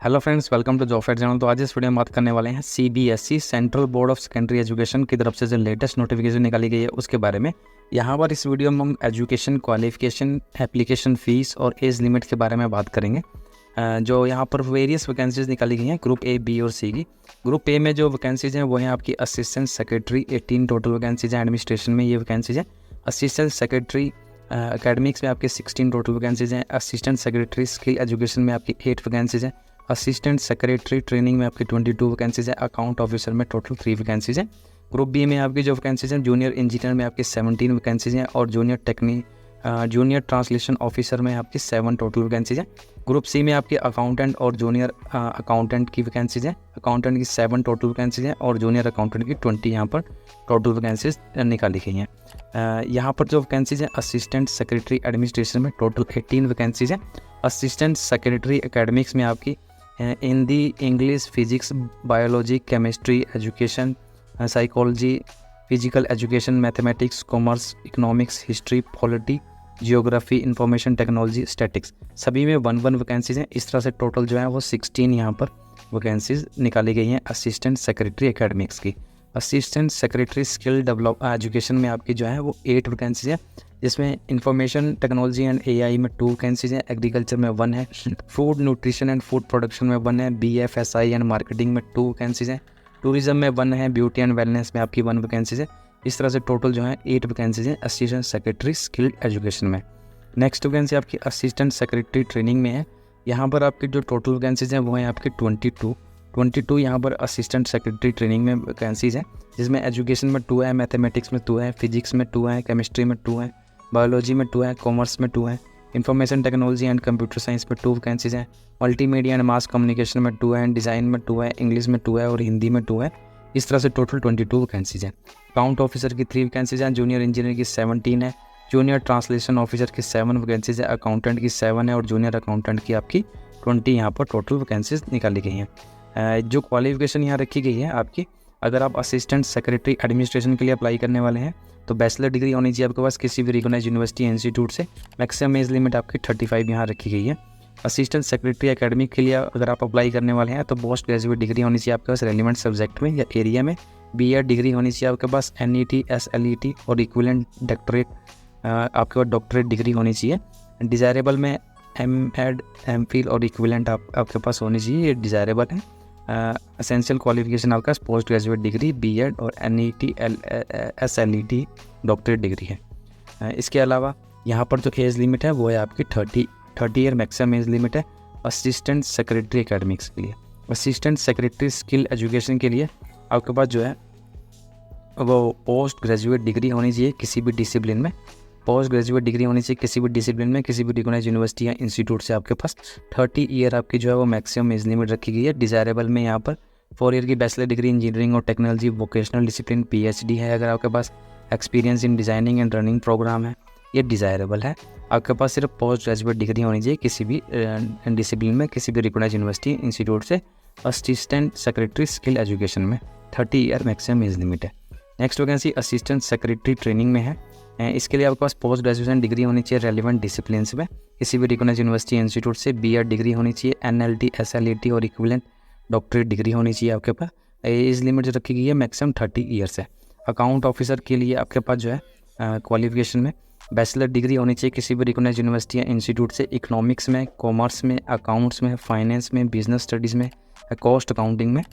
Hello friends, welcome to job fair channel. तो आज इस वीडियो में बात करने वाले हैं CBSE central board of secondary education की तरफ से जो लेटेस्ट नोटिफिकेशन निकाली गई है उसके बारे में। यहाँ पर इस वीडियो में हम एजुकेशन क्वालिफिकेशन, एप्लीकेशन फ़ीस और एज लिमिट के बारे में बात करेंगे। जो यहाँ पर वेरियस वैकेंसीज निकाली गई हैं ग्रुप ए, बी और सी की। ग्रुप ए में जो वैकेंसीज हैं वो हैं आपकी असिस्टेंट सेक्रेटरी, 18 टोटल वैकेंसीज हैं। एडमिनिस्ट्रेशन में ये वैकेंसीज हैं। असिस्टेंट सेक्रेटरी एकेडमिक्स में आपके 16 टोटल वैकेंसीज हैं। असिस्टेंट सेक्रेटरी स्किल एजुकेशन में आपकी 8 वैकेंसीज हैं। असिस्टेंट सेक्रेटरी ट्रेनिंग में आपकी 22 वैकेंसीज है। अकाउंट ऑफिसर में टोटल 3 वैकेंसीज हैं। ग्रुप बी में आपकी जो वैकेंसीज हैं, जूनियर इंजीनियर में आपकी 17 वैकेंसीज हैं और जूनियर ट्रांसलेशन ऑफिसर में आपकी 7 टोटल वैकेंसीज हैं। ग्रुप सी में आपकी अकाउंटेंट और जूनियर अकाउंटेंट की वैकेंसीज हैं। अकाउंटेंट की 7 टोटल वैकेंसीज हैं और जूनियर अकाउंटेंट की 20 यहाँ पर टोटल वैकेंसीज निकाली गई हैं। यहाँ पर जो वैकेंसीज हैं, असिस्टेंट सेक्रेटरी एडमिनिस्ट्रेशन में टोटल 18 वैकेंसीज हैं। असिस्टेंट सेक्रेटरी एकेडमिक्स में आपकी Hindi, English, physics, biology, chemistry, education, psychology, physical education, mathematics, commerce, economics, history, polity, geography, information technology, statics, सभी में 1-1 वैकेंसीज हैं। इस तरह से टोटल जो है वो 16 यहाँ पर वैकेंसीज निकाली गई हैं असिस्टेंट सेक्रेटरी एकेडमिक्स की। Assistant secretary skill develop education में आपकी जो है वो 8 वैकेंसीज है, जिसमें इंफॉर्मेशन टेक्नोलॉजी एंड एआई में 2 वैकेंसीज हैं। एग्रीकल्चर में 1 है। Food nutrition and food production में 1 है। बीएफएसआई एंड मार्केटिंग में 2 वैकेंसीज हैं। टूरिज्म में 1 है। ब्यूटी एंड वेलनेस में आपकी 1 वैकेंसीज है। इस तरह से टोटल जो है 8 वैकेंसीज हैं असिस्टेंट सेक्रेटरी स्किल्ड एजुकेशन में। नेक्स्ट वैकेंसी आपकी असिस्टेंट सेक्रेटरी ट्रेनिंग में है। यहाँ पर आपकी जो टोटल वैकेंसीज हैं वो हैं आपकी 22 यहाँ पर असिस्टेंट सेक्रेटरी ट्रेनिंग में वैकेंसीज हैं, जिसमें एजुकेशन में 2 है, मैथमेटिक्स में 2 है, फिजिक्स में 2 है, केमिस्ट्री में 2 है, बायोलॉजी में 2 है, कॉमर्स में 2 है, information technology and computer science में 2 वैकेंसीज हैं, मल्टीमीडिया एंड मास कम्युनिकेशन में 2 है, डिज़ाइन में 2 है, इंग्लिश में 2 है और हिंदी में 2 है। इस तरह से टोटल 22 वैकेंसीज हैं। अकाउंट ऑफिसर की 3 वैकेंसीज हैं। जूनियर इंजीनियर की 17 है। जूनियर ट्रांसलेशन ऑफिसर की 7 वैकेंसीज है। अकाउंटेंट की 7 है और जूनियर अकाउंटेंट की आपकी 20 यहाँ पर टोटल वैकेंसीज निकाली गई हैं। जो क्वालिफिकेशन यहाँ रखी गई है आपकी, अगर आप असिस्टेंट सेक्रेटरी एडमिनिस्ट्रेशन के लिए अप्लाई करने वाले हैं तो बैचलर डिग्री होनी चाहिए आपके पास किसी भी रिकॉग्नाइज्ड यूनिवर्सिटी इंस्टीट्यूट से। मैक्सिमम एज लिमिट आपकी 35 यहाँ रखी गई है। असिस्टेंट सेक्रेटरी एकेडमिक के लिए अगर आप अप्लाई करने वाले हैं तो पोस्ट ग्रेजुएट डिग्री होनी चाहिए आपके पास रेलिवेंट सब्जेक्ट में या एरिया में। बीएड डिग्री होनी चाहिए आपके पास, एनईटी, एसएलईटी और इक्विवेलेंट डॉक्टरेट, आपके पास डॉक्टरेट डिग्री होनी चाहिए। डिज़ायरेबल में एमएड, एमफिल और इक्विवेलेंट आपके पास होनी चाहिए, ये डिज़ायरेबल है। एसेंशियल क्वालिफिकेशन आपका पोस्ट ग्रेजुएट डिग्री, बीएड और एनईटी, एसएलईटी डॉक्टरेट डिग्री है। इसके अलावा यहाँ पर जो एज लिमिट है वो है आपकी 30 ईयर मैक्सिमम एज लिमिट है असिस्टेंट सेक्रेटरी एकेडमिक्स के लिए। असिस्टेंट सेक्रेटरी स्किल एजुकेशन के लिए आपके पास जो है वो पोस्ट ग्रेजुएट डिग्री होनी चाहिए किसी भी डिसिप्लिन में। पोस्ट ग्रेजुएट डिग्री होनी चाहिए किसी भी डिसिप्लिन में, किसी भी रिकॉग्नाइज्ड यूनिवर्सिटी या इंस्टीट्यूट से आपके पास। 30 ईयर आपकी जो है वो मैक्सिमम एज लिमिट रखी गई है। डिज़ायरेबल में यहाँ पर 4 ईयर की बैचलर डिग्री इंजीनियरिंग और टेक्नोलॉजी वोकेशनल डिसिप्लिन, पीएचडी है। अगर आपके पास experience in designing and running program है, ये डिज़ायरेबल है। आपके पास सिर्फ पोस्ट ग्रेजुएट डिग्री होनी चाहिए किसी भी डिसिप्लिन में, किसी भी रिकॉग्नाइज्ड यूनिवर्सिटी इंस्टीट्यूट से। असिस्टेंट सेक्रेटरी स्किल एजुकेशन में 30 ईयर मैक्सिमम एज लिमिट है। Next vacancy assistant secretary training में है। इसके लिए आपके पास पोस्ट ग्रेजुएशन डिग्री होनी चाहिए रेलिवेंट डिसिप्लिन्स में, किसी भी रिकॉग्नाइज्ड यूनिवर्सिटी इंस्टीट्यूट से। बीएड डिग्री होनी चाहिए, एनएलटी, एसएलईटी और इक्विवेलेंट डॉक्टरेट डिग्री होनी चाहिए आपके पास। एज लिमिट जो रखी गई है मैक्सिमम 30 ईयर्स है। अकाउंट ऑफिसर के लिए आपके पास जो है क्वालिफिकेशन में बैचलर डिग्री होनी चाहिए किसी भी रिकॉग्नाइज्ड यूनिवर्सिटी या इंस्टीट्यूट से, इकोनॉमिक्स में, कॉमर्स में, अकाउंट्स में, फाइनेंस में, बिजनेस स्टडीज़ में, कॉस्ट अकाउंटिंग में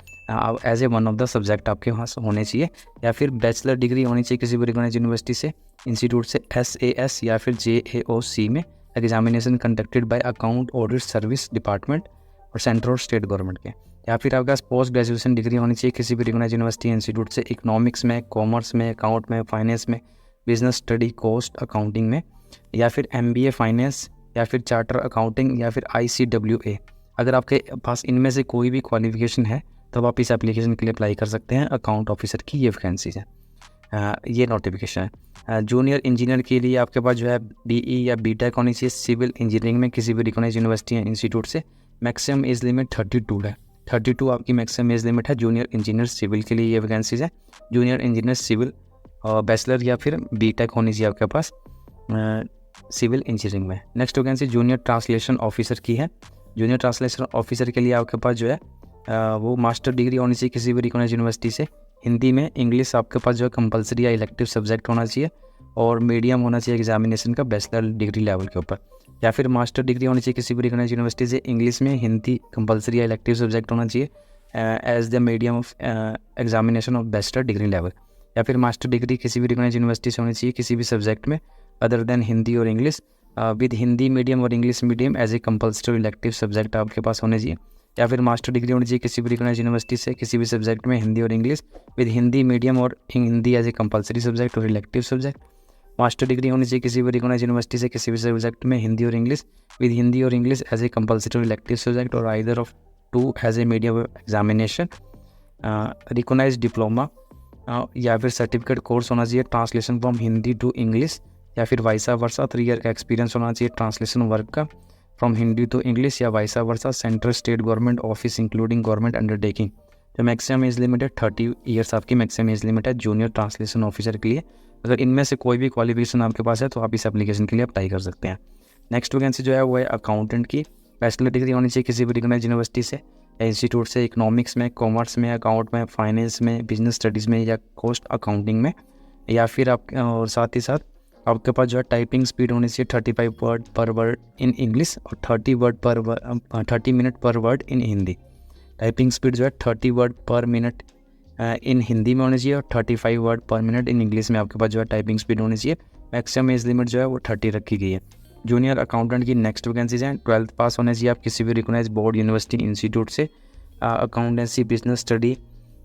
as a one of the subject आपके पास होने चाहिए। या फिर बैचलर डिग्री होनी चाहिए किसी भी रिकॉग्नाइज्ड यूनिवर्सिटी से, इंस्टीट्यूट से, एसएएस या फिर जेएओसी में examination conducted by account audit service department और सेंट्रल और स्टेट गवर्नमेंट के। या फिर आपके पास पोस्ट ग्रेजुएशन डिग्री होनी चाहिए किसी भी रिकॉग्नाइज्ड यूनिवर्सिटी इंस्टीट्यूट से, इकोनॉमिक्स में, कॉमर्स में, अकाउंट में, फाइनेंस में, बिजनेस स्टडी, कॉस्ट अकाउंटिंग में। या फिर एमबीए फाइनेंस या फिर चार्टर अकाउंटिंग या फिर आईसीडब्ल्यूए। अगर आपके पास इनमें से कोई भी क्वालिफिकेशन है तो आप इस एप्लीकेशन के लिए अप्लाई कर सकते हैं। अकाउंट ऑफिसर की ये वैकेंसीज है, ये नोटिफिकेशन है। जूनियर इंजीनियर के लिए आपके पास जो है बीई या बीटेक होनी चाहिए सिविल इंजीनियरिंग में किसी भी रिकॉग्नाइज्ड यूनिवर्सिटी या इंस्टीट्यूट से। मैक्सिमम एज लिमिट 32 है। 32 आपकी मैक्सिमम एज लिमिट है जूनियर इंजीनियर सिविल के लिए, ये वैकेंसीज है। जूनियर इंजीनियर सिविल और बैचलर या फिर बीटेक होनी चाहिए आपके पास सिविल इंजीनियरिंग में। Next vacancy junior translation officer की है। जूनियर ट्रांसलेशन ऑफिसर के लिए आपके पास जो है वो मास्टर डिग्री होनी चाहिए किसी भी रिकॉग्नाइज्ड यूनिवर्सिटी से। हिंदी में इंग्लिश आपके पास जो है कंपलसरी या इलेक्टिव सब्जेक्ट होना चाहिए, और मीडियम होना चाहिए एग्जामिनेशन का बैचलर डिग्री लेवल के ऊपर। या फिर मास्टर डिग्री होनी चाहिए किसी भी रिकॉग्नाइज्ड यूनिवर्सिटी से, इंग्लिश में हिंदी कंपलसरी या इलेक्टिव सब्जेक्ट होना चाहिए as the medium of examination of bachelor degree level. या फिर मास्टर डिग्री किसी भी रिकॉग्नाइज्ड यूनिवर्सिटी से होनी चाहिए किसी भी सब्जेक्ट में अदर देन हिंदी और इंग्लिश, विद हिंदी मीडियम और English medium as a compulsory elective subject आपके पास होने चाहिए। या फिर मास्टर डिग्री होनी चाहिए किसी भी रिकॉग्नाइज्ड यूनिवर्सिटी से किसी भी सब्जेक्ट में हिंदी और इंग्लिश, विद हिंदी मीडियम और Hindi as a compulsory subject और इलेक्टिव सब्जेक्ट। मास्टर डिग्री होनी चाहिए किसी भी रिकॉग्नाइज्ड यूनिवर्सिटी से किसी भी सब्जेक्ट में हिंदी और इंग्लिश, विद हिंदी और इंग्लिश एज ए कंपल्सरी और इलेक्टिव सब्जेक्ट और either of two as a medium of examination. Recognised diploma या फिर सर्टिफिकेट कोर्स होना चाहिए translation from Hindi to English, या फिर वाइसा वर्सा 3 ईयर का एक्सपीरियंस होना चाहिए ट्रांसलेशन वर्क का फ्रॉम हिंदी टू इंग्लिश, या vice versa central state government office including government undertaking. तो मैक्सिमम एज लिमिट है 30 ईयर्स आपकी मैक्सिमम एज लिमिट है जूनियर ट्रांसलेशन ऑफिसर के लिए। अगर इनमें से कोई भी क्वालिफिकेशन आपके पास है तो आप इस एप्लीकेशन के लिए अप्लाई कर सकते हैं। नेक्स्ट वैकेंसी जो है वो है अकाउंटेंट की। बैचलर डिग्री होनी चाहिए किसी भी रिकॉग्नाइज्ड यूनिवर्सिटी से या इंस्टीट्यूट से, इकोनॉमिक्स में, कॉमर्स में, अकाउंट में, फाइनेंस में, बिजनेस स्टडीज़ में या कॉस्ट अकाउंटिंग में। या फिर आप और साथ ही साथ आपके पास जो है टाइपिंग स्पीड होनी चाहिए 35 वर्ड पर वर्ड इन इंग्लिश और 30 मिनट पर word in Hindi. Typing speed जो है 30 वर्ड पर मिनट इन हिंदी में होनी चाहिए और 35 वर्ड पर मिनट इन इंग्लिश में आपके पास जो है टाइपिंग स्पीड होनी चाहिए। मैक्सिमम एज लिमिट जो है वो 30 रखी गई है। जूनियर अकाउंटेंट की नेक्स्ट वैकेंसीज हैं 12th पास होने चाहिए आप किसी भी रिकॉग्नाइज्ड बोर्ड यूनिवर्सिटी इंस्टीट्यूट से। Accountancy, business study,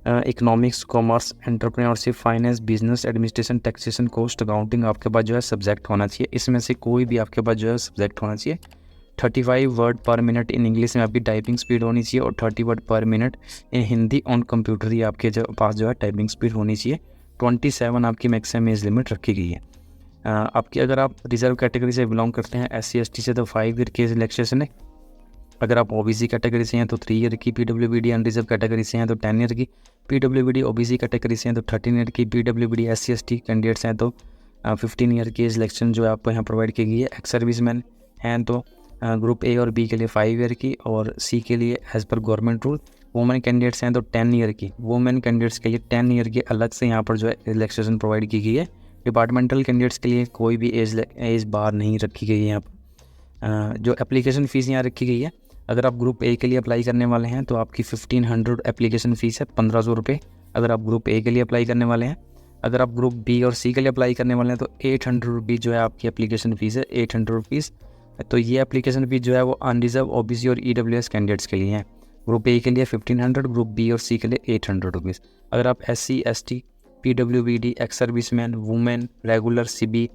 economics, commerce, entrepreneurship, finance, business administration, taxation, cost accounting आपके पास जो है सब्जेक्ट होना चाहिए। इसमें से कोई भी आपके पास जो है सब्जेक्ट होना चाहिए। 35 वर्ड पर मिनट इन इंग्लिश में आपकी टाइपिंग स्पीड होनी चाहिए और 30 वर्ड पर minute in Hindi on computer ही आपके जो पास जो है टाइपिंग स्पीड होनी चाहिए। 27 आपकी मैक्सिमम एज लिमिट रखी गई है। आपकी अगर आप रिजर्व कैटेगरी से बिलोंग करते हैं SC/ST से तो 5 ईयर की रिलैक्सेशन है। अगर आप OBC कैटेगरी से हैं तो 3 ईयर की, PWBD अनरिजर्व कैटेगरी से हैं तो 10 ईयर की, PWBD OBC कैटेगरी से हैं तो 13 ईयर की, PWBD SC/ST कैंडिडेट्स हैं तो 15 ईयर की सिलेक्शन जो है आपको यहाँ प्रोवाइड की गई है। एक्स सर्विसमैन हैं तो ग्रुप A और B के लिए 5 ईयर की और C के लिए as per government rule. Women candidates हैं तो 10 ईयर की, वुमेन कैंडिडेट्स के लिए 10 ईयर की अलग से यहाँ पर जो है रिलैक्सेशन प्रोवाइड की गई है। डिपार्टमेंटल कैंडिडेट्स के लिए कोई भी एज बार नहीं रखी गई है यहाँ पर। जो एप्लीकेशन फ़ीस यहाँ रखी गई है, अगर आप ग्रुप A के लिए अप्लाई करने वाले हैं तो आपकी 1500 एप्लीकेशन फ़ीस है, 1500 रुपये अगर आप ग्रुप A के लिए अप्लाई करने वाले हैं। अगर आप ग्रुप B और C के लिए अप्लाई करने वाले हैं तो 800 रुपीज़ जो है आपकी एप्लीकेशन फ़ीस है, 800 रुपीज़। तो ये एप्लीकेशन फ़ीस जो है वो अनरिजर्व OBC और EWS कैंडिडेट्स के लिए है। ग्रुप A के लिए 1500, ग्रुप B और C के लिए 800 रुपीज़। अगर आप SC/ST, PWBD, ex serviceman, women, regular, CB,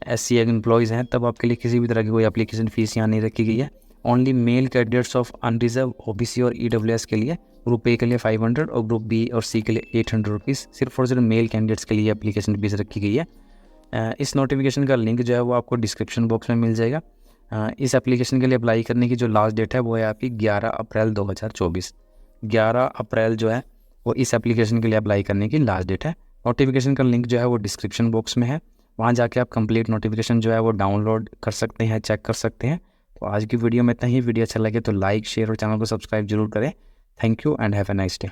SC employees हैं तब आपके लिए किसी भी तरह की कोई एप्लीकेशन फ़ीस यहाँ नहीं रखी गई है। Only male candidates of unreserved OBC और EWS के लिए ग्रुप A के लिए 500 और ग्रुप B और C के लिए 800 रुपीज़ सिर्फ और सिर्फ मेल कैंडिडेट्स के लिए एप्लीकेशन फीस रखी गई है। इस नोटिफिकेशन का लिंक जो है वो आपको डिस्क्रिप्शन बॉक्स में मिल जाएगा। इस एप्लीकेशन के लिए अप्लाई करने की जो लास्ट डेट है वो है आपकी 11 अप्रैल 2024। 11 अप्रैल जो है वो इस एप्लीकेशन के लिए अप्लाई करने की लास्ट डेट है। नोटिफिकेशन का लिंक जो है वो डिस्क्रिप्शन बॉक्स में है, वहाँ जाके आप कंप्लीट नोटिफिकेशन जो है वो डाउनलोड कर सकते हैं, चेक कर सकते हैं। तो आज की वीडियो में इतना ही। वीडियो अच्छा लगे तो लाइक, शेयर और चैनल को सब्सक्राइब जरूर करें। Thank you and have a nice day.